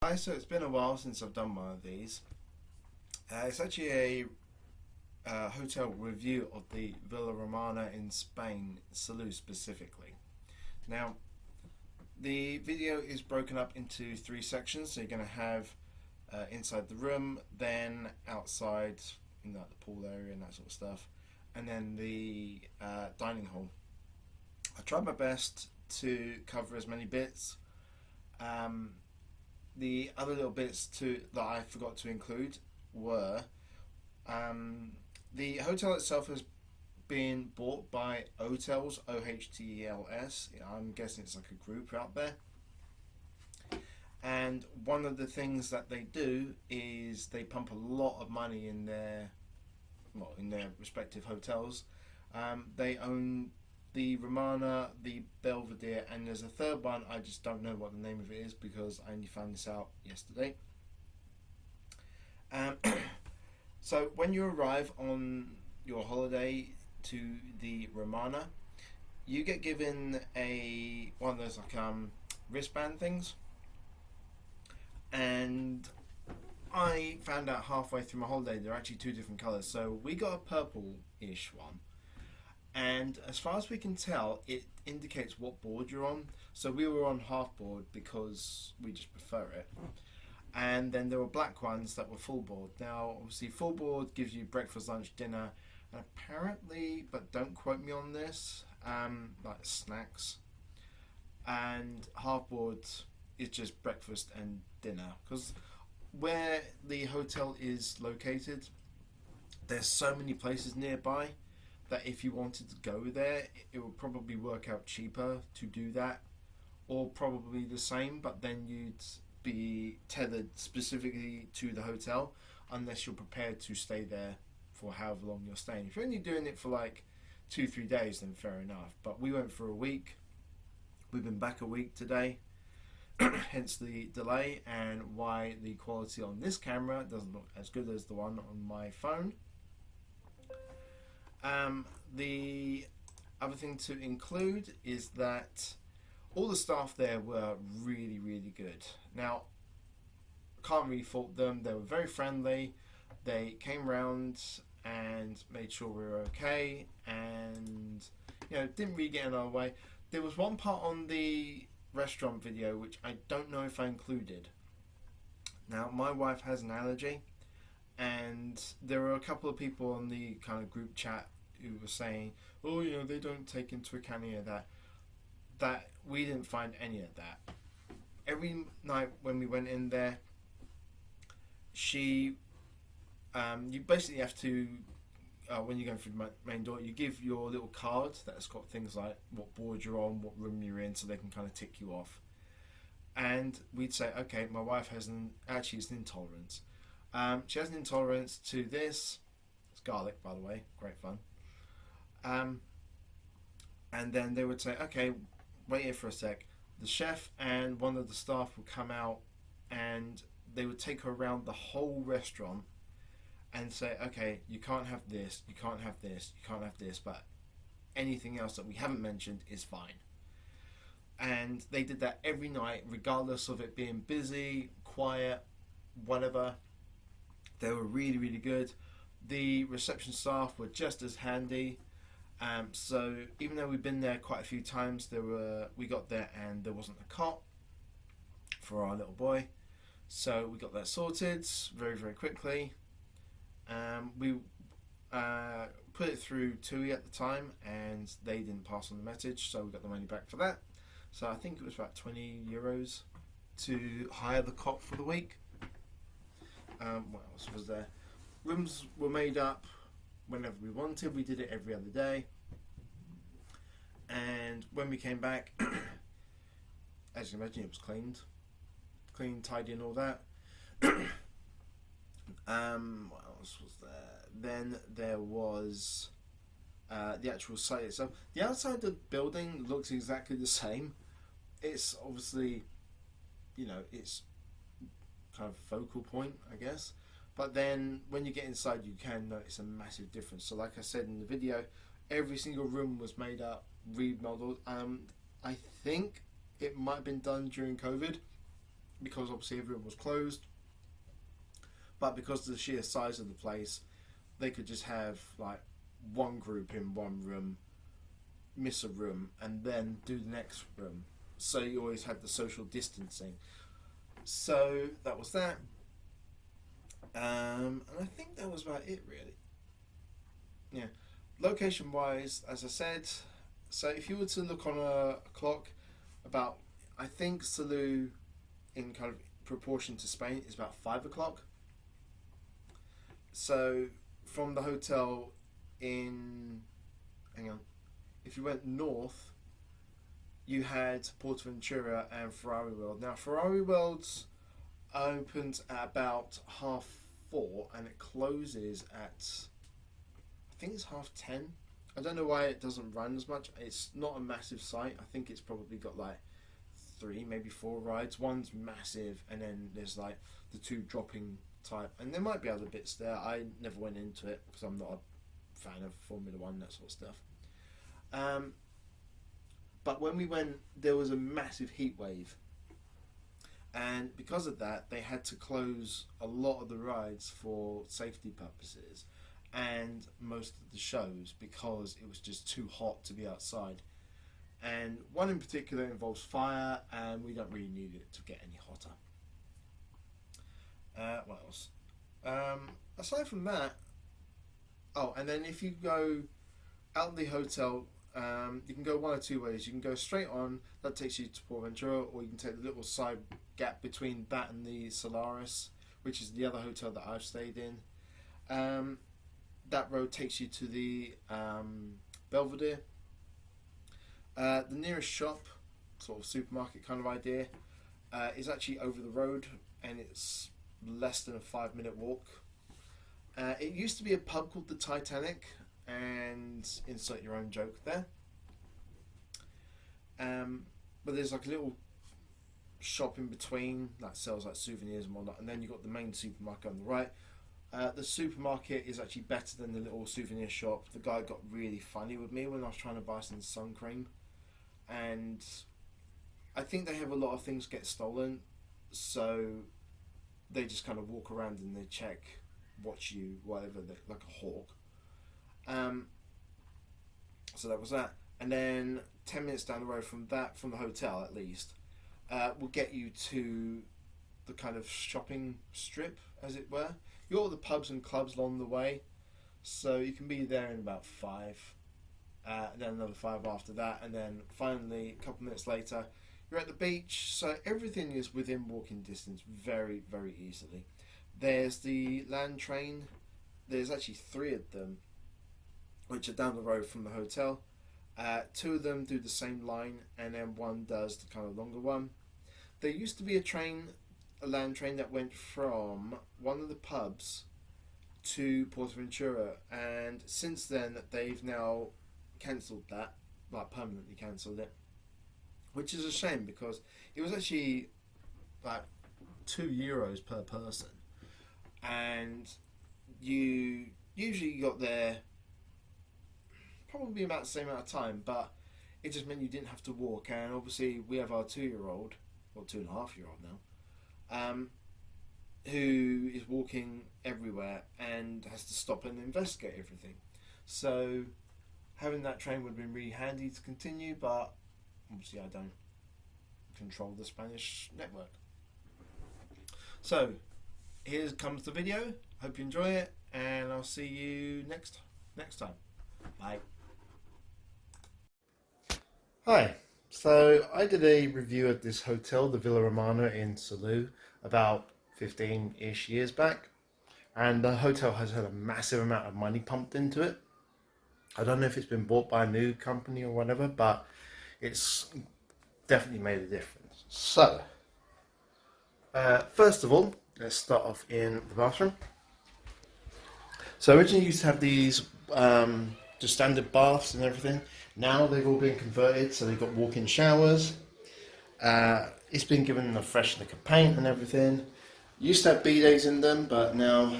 Hi, so it's been a while since I've done one of these. It's actually a hotel review of the Villa Romana in Spain, Salou specifically. Now, the video is broken up into three sections. So you're going to have inside the room, then outside in the pool area and that sort of stuff, and then the dining hall. I tried my best to cover as many bits. The other little bits that I forgot to include were the hotel itself has been bought by Hotels, Ohtels. I'm guessing it's like a group out there. And one of the things that they do is they pump a lot of money in their respective hotels. They own the Romana, the Belvedere, and there's a third one. I just don't know what the name of it is because I only found this out yesterday. So when you arrive on your holiday to the Romana, you get given one of those wristband things, and I found out halfway through my holiday they're actually two different colours. So we got a purple-ish one, and as far as we can tell, it indicates what board you're on. So we were on half board because we just prefer it. And then there were black ones that were full board. Now, obviously, full board gives you breakfast, lunch, dinner, and apparently, but don't quote me on this, like snacks. And half board is just breakfast and dinner. Because where the hotel is located, there's so many places nearby that if you wanted to go there, it would probably work out cheaper to do that, or probably the same, but then you'd be tethered specifically to the hotel unless you're prepared to stay there for however long you're staying. If you're only doing it for like 2-3 days, then fair enough, but we went for a week. We've been back a week today, hence the delay and why the quality on this camera doesn't look as good as the one on my phone. The other thing to include is that all the staff there were really, really good. Now, can't really fault them. They were very friendly. They came round and made sure we were okay, and didn't really get in our way. There was one part on the restaurant video which I don't know if I included. Now, my wife has an allergy, and there were a couple of people on the kind of group chat who were saying, oh, they don't take into account any of that. That we didn't find any of that. Every night when we went in there, you basically have to, when you go through the main door, you give your little card that's got things like what board you're on, what room you're in, so they can kind of tick you off. And we'd say, okay, my wife has an intolerance. She has an intolerance to this. It's garlic, by the way. Great fun. And then they would say, okay, wait here for a sec. The chef and one of the staff would come out and they would take her around the whole restaurant and say, okay, you can't have this, you can't have this, you can't have this, but anything else that we haven't mentioned is fine. And they did that every night, regardless of it being busy, quiet, whatever. They were really, really good. The reception staff were just as handy. So even though we've been there quite a few times, we got there and there wasn't a cot for our little boy. So we got that sorted very, very quickly. We put it through TUI at the time and they didn't pass on the message, so we got the money back for that. So I think it was about €20 to hire the cot for the week. What else was there? Rooms were made up whenever we wanted. We did it every other day. And when we came back, as you can imagine, it was clean, tidy and all that. What else was there? Then there was the actual site itself. The outside of the building looks exactly the same. It's obviously, it's kind of focal point, I guess. But then when you get inside, you can notice a massive difference. So like I said in the video, every single room was made up, remodeled. I think it might have been done during COVID, because obviously everyone was closed. But because of the sheer size of the place, they could just have like one group in one room, miss a room, and then do the next room. So you always had the social distancing. So that was that. And I think that was about it, really. Yeah. Location wise, as I said, so if you were to look on a clock, about, I think Salou, in kind of proportion to Spain, is about 5 o'clock. So from the hotel in, hang on, if you went north, you had Portaventura and Ferrari World. Now Ferrari World's opens at about 4:30 and it closes at, I think it's 10:30. I don't know why it doesn't run as much. It's not a massive site. I think it's probably got like 3, maybe 4 rides. One's massive, and then there's like the 2 dropping type, and there might be other bits there. I never went into it because I'm not a fan of Formula One, that sort of stuff. But when we went, there was a massive heat wave, and because of that, they had to close a lot of the rides for safety purposes and most of the shows because it was just too hot to be outside. And one in particular involves fire, and we don't really need it to get any hotter. What else? Aside from that, oh, and then if you go out of the hotel, you can go one or two ways. You can go straight on, that takes you to Portaventura, or you can take the little side gap between that and the Solaris, which is the other hotel that I've stayed in. That road takes you to the Belvedere. The nearest shop, sort of supermarket kind of idea, is actually over the road, and it's less than a 5-minute walk. It used to be a pub called the Titanic, and insert your own joke there. But there's like a little shop in between that sells like souvenirs and whatnot, and then you've got the main supermarket on the right. The supermarket is actually better than the little souvenir shop. The guy got really funny with me when I was trying to buy some sun cream, and I think they have a lot of things get stolen, so they just kind of walk around and they check, watch you, whatever, like a hawk. So that was that, and then 10 minutes down the road from that, from the hotel at least, will get you to the kind of shopping strip, as it were. You got all the pubs and clubs along the way, so you can be there in about 5, and then another 5 after that, and then finally a couple minutes later you're at the beach. So everything is within walking distance very, very easily. There's the land train. There's actually 3 of them, which are down the road from the hotel. 2 of them do the same line, and then 1 does the kind of longer one. There used to be a land train that went from one of the pubs to Portaventura, and since then they've now cancelled that, like permanently cancelled it, which is a shame because it was actually like €2 per person, and you usually got there probably about the same amount of time, but it just meant you didn't have to walk. And obviously we have our 2-year-old, or 2.5-year-old now, who is walking everywhere and has to stop and investigate everything. So having that train would have been really handy to continue, but obviously I don't control the Spanish network. So here comes the video. Hope you enjoy it, and I'll see you next time. Bye. Hi. So I did a review of this hotel, the Villa Romana in Salou, about 15-ish years back, and the hotel has had a massive amount of money pumped into it. I don't know if it's been bought by a new company or whatever, but it's definitely made a difference. So first of all, let's start off in the bathroom. So originally you used to have these just standard baths and everything. Now they've all been converted, so they've got walk-in showers. It's been given a fresh lick of paint and everything. Used to have bidets in them, but now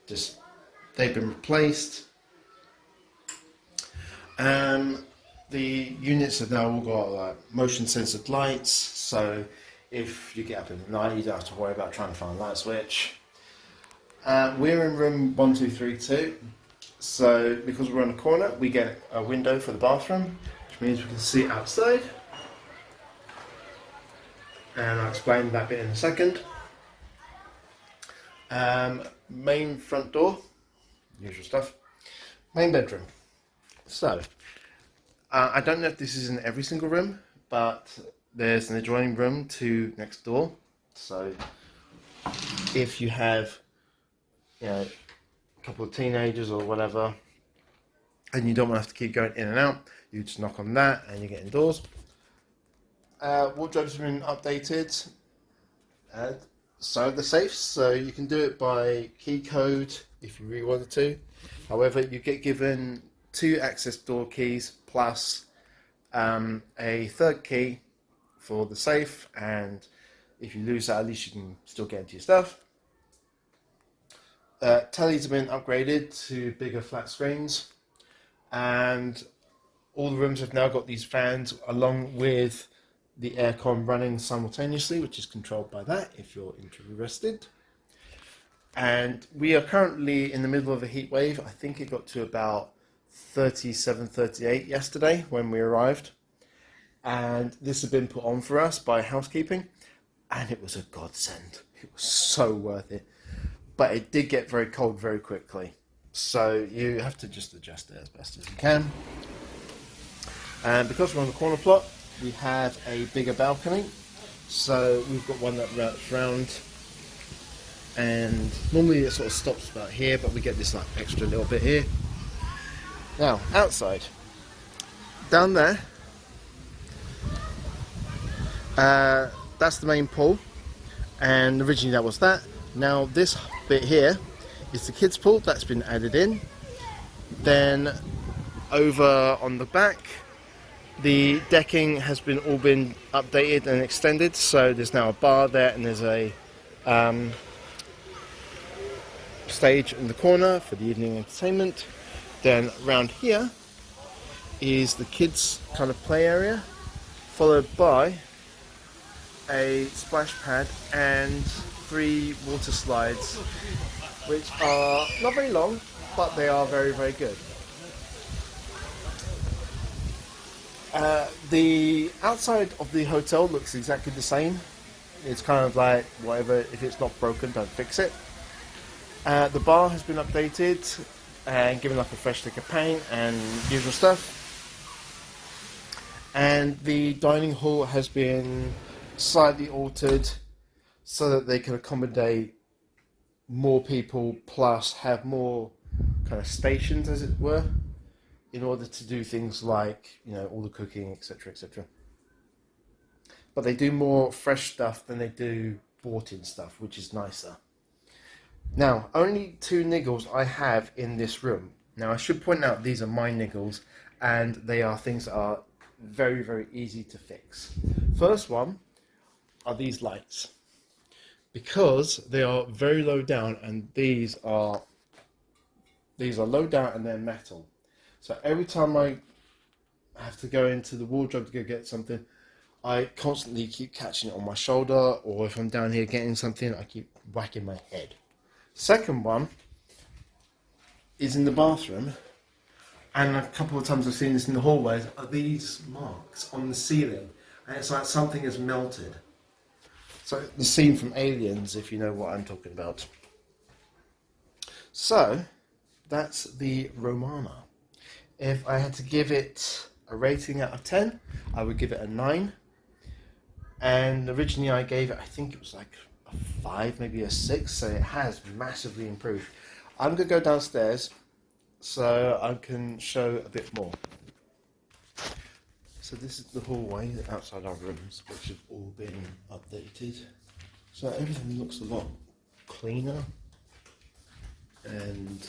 just they've been replaced. The units have now all got like motion censored lights, so if you get up in the night, you don't have to worry about trying to find a light switch. We're in room 1232, so because we're on a corner, we get a window for the bathroom, which means we can see outside. And I'll explain that bit in a second. Main front door, usual stuff. Main bedroom. So, I don't know if this is in every single room, but there's an adjoining room to next door. So, if you have, a couple of teenagers or whatever, and you don't want to have to keep going in and out, you just knock on that and you get indoors. Wardrobes have been updated. So the safes, so you can do it by key code if you really wanted to. However, you get given 2 access door keys plus a third key for the safe, and if you lose that, at least you can still get into your stuff. Tellies have been upgraded to bigger flat screens, and all the rooms have now got these fans along with the aircon running simultaneously, which is controlled by that if you're interested. And we are currently in the middle of a heat wave. I think it got to about 37, 38 yesterday when we arrived. And this has been put on for us by housekeeping, and it was a godsend. It was so worth it. But it did get very cold very quickly. So you have to just adjust it as best as you can. And because we're on the corner plot, we have a bigger balcony, so we've got one that wraps round, and normally it sort of stops about here, but we get this like extra little bit here. Now, outside, down there, that's the main pool, and originally that was that. Now this bit here is the kids' pool that's been added in. Then over on the back, the decking has all been updated and extended, so there's now a bar there, and there's a stage in the corner for the evening entertainment. Then around here is the kids' kind of play area, followed by a splash pad and 3 water slides, which are not very long, but they are very, very good. The outside of the hotel looks exactly the same. It's kind of like, whatever, if it's not broken, don't fix it. The bar has been updated and given like a fresh lick of paint and usual stuff. And the dining hall has been slightly altered so that they can accommodate more people, plus have more kind of stations, as it were, in order to do things like, all the cooking, etc., etc. But they do more fresh stuff than they do bought-in stuff, which is nicer. Now, only 2 niggles I have in this room. Now, I should point out these are my niggles, and they are things that are very, very easy to fix. First one are these lights, because they are very low down, and these are low down and they're metal. So every time I have to go into the wardrobe to go get something, I constantly keep catching it on my shoulder, or if I'm down here getting something, I keep whacking my head. Second one is in the bathroom, and a couple of times I've seen this in the hallways, are these marks on the ceiling, and it's like something has melted. So the scene from Aliens, if you know what I'm talking about. So that's the Romana. If I had to give it a rating out of 10, I would give it a 9. And originally I gave it, I think it was like a 5, maybe a 6, so it has massively improved. I'm going to go downstairs so I can show a bit more. So this is the hallway outside our rooms, which have all been updated. So everything looks a lot cleaner, and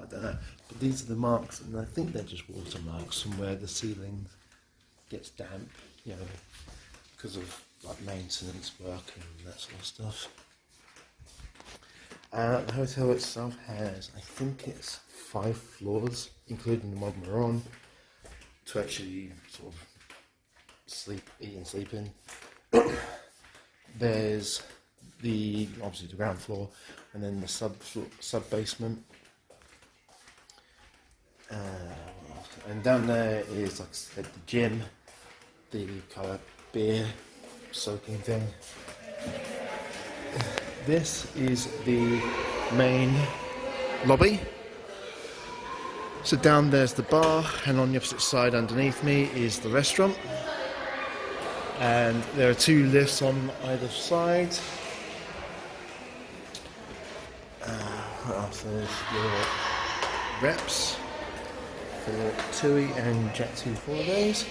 I don't know, but these are the marks, and I think they're just water marks from where the ceiling gets damp, because of like maintenance work and that sort of stuff. The hotel itself has, I think it's 5 floors, including the one we're on, to actually sort of eating, sleeping. There's obviously the ground floor, and then the sub basement. And down there is, like I said, the gym, the kind of beer soaking thing. This is the main lobby. So down there's the bar, and on the opposite side underneath me is the restaurant. And there are 2 lifts on either side. What else? There's your reps for TUI and Jet2 holidays.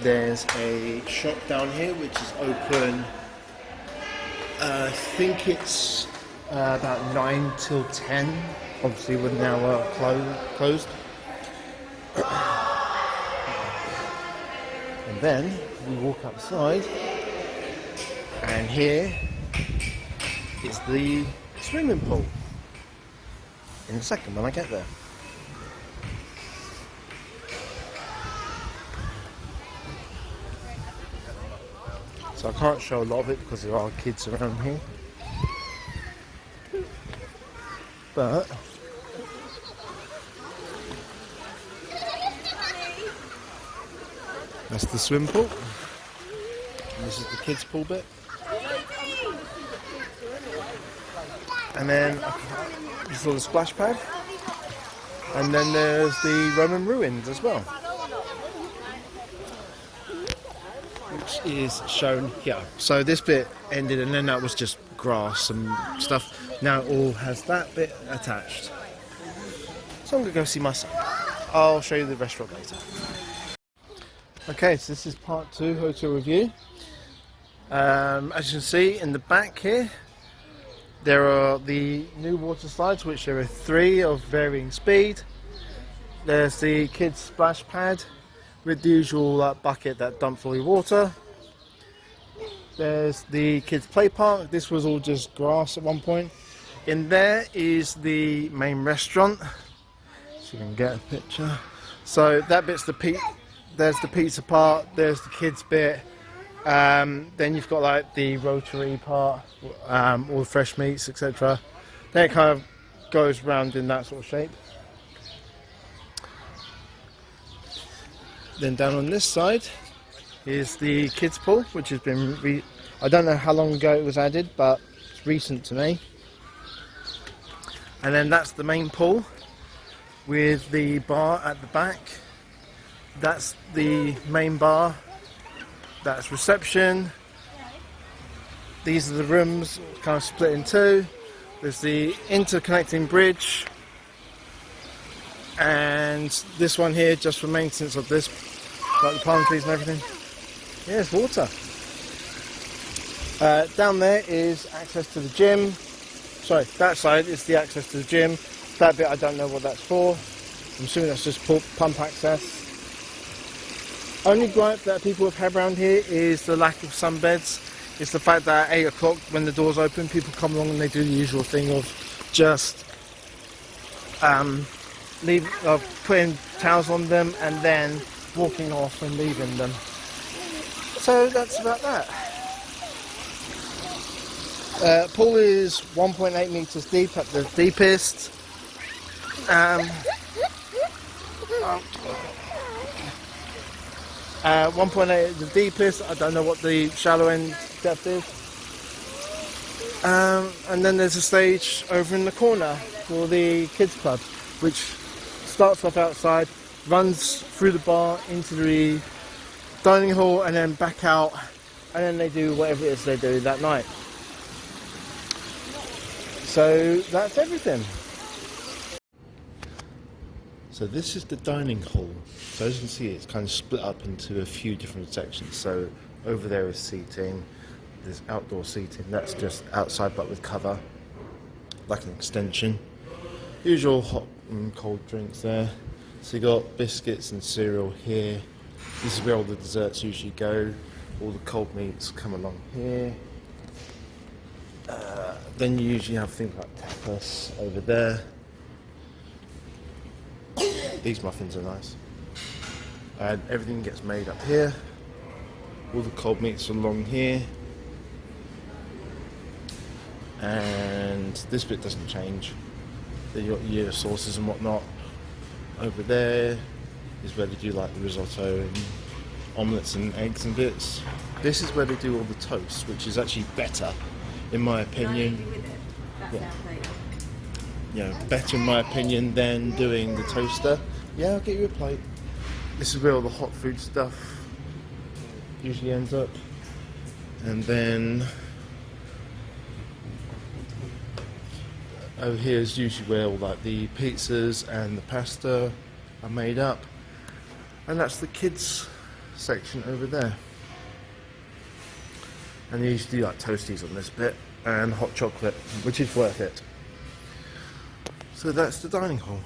There's a shop down here which is open. I think it's about 9 till 10. Obviously, we're now closed. And then we walk outside, and here is the swimming pool. In a second, when I get there. So I can't show a lot of it because there are kids around here. But that's the swim pool. And this is the kids' pool bit. And then this little splash pad. And then there's the Roman ruins as well, which is shown here. So this bit ended, and then that was just grass and stuff. Now it all has that bit attached. So I'm going to go see my son. I'll show you the restaurant later. Okay, so this is part 2 hotel review. As you can see in the back here, there are the new water slides, which there are 3 of varying speed. There's the kids splash pad with the usual bucket that dumps all your water. There's the kids play park. This was all just grass at one point. In there is the main restaurant, so you can get a picture. So that bit's there's the pizza part, there's the kids bit. Then you've got like the rotary part, all the fresh meats, etc. Then it kind of goes round in that sort of shape. Then down on this side is the kids pool, which has been I don't know how long ago it was added, but it's recent to me. And then that's the main pool with the bar at the back. That's the main bar. That's reception. These are the rooms, kind of split in 2. There's the interconnecting bridge, and this one here just for maintenance of this, like the palm trees and everything. Yeah, it's water. Down there is access to the gym. Sorry, that side is the access to the gym. That bit I don't know what that's for. I'm assuming that's just pump access. Only gripe that people have had around here is the lack of sunbeds. It's the fact that at 8 o'clock when the doors open, people come along and they do the usual thing of just putting towels on them and then walking off and leaving them. So that's about that. Pool is 1.8 meters deep at the deepest. 1.8 at the deepest. I don't know what the shallow end depth is. And then there's a stage over in the corner for the kids club, which starts off outside, runs through the bar into the dining hall and then back out, and then they do whatever it is they do that night. So that's everything. So this is the dining hall. So as you can see, it's kind of split up into a few different sections. So over there is seating, there's outdoor seating, that's just outside but with cover, like an extension. Usual hot and cold drinks there. So you got biscuits and cereal here. This is where all the desserts usually go. All the cold meats come along here. Then you usually have things like tapas over there. These muffins are nice. And everything gets made up here. All the cold meats are along here. And this bit doesn't change. You've got your sauces and whatnot. Over there is where they do like the risotto and omelettes and eggs and bits. This is where they do all the toast, which is actually better, in my opinion. Yeah, better in my opinion than doing the toaster. Yeah, I'll get you a plate. This is where all the hot food stuff usually ends up. And then over here is usually where all like the pizzas and the pasta are made up. And that's the kids section over there. And they usually do like toasties on this bit and hot chocolate, which is worth it. So that's the dining hall.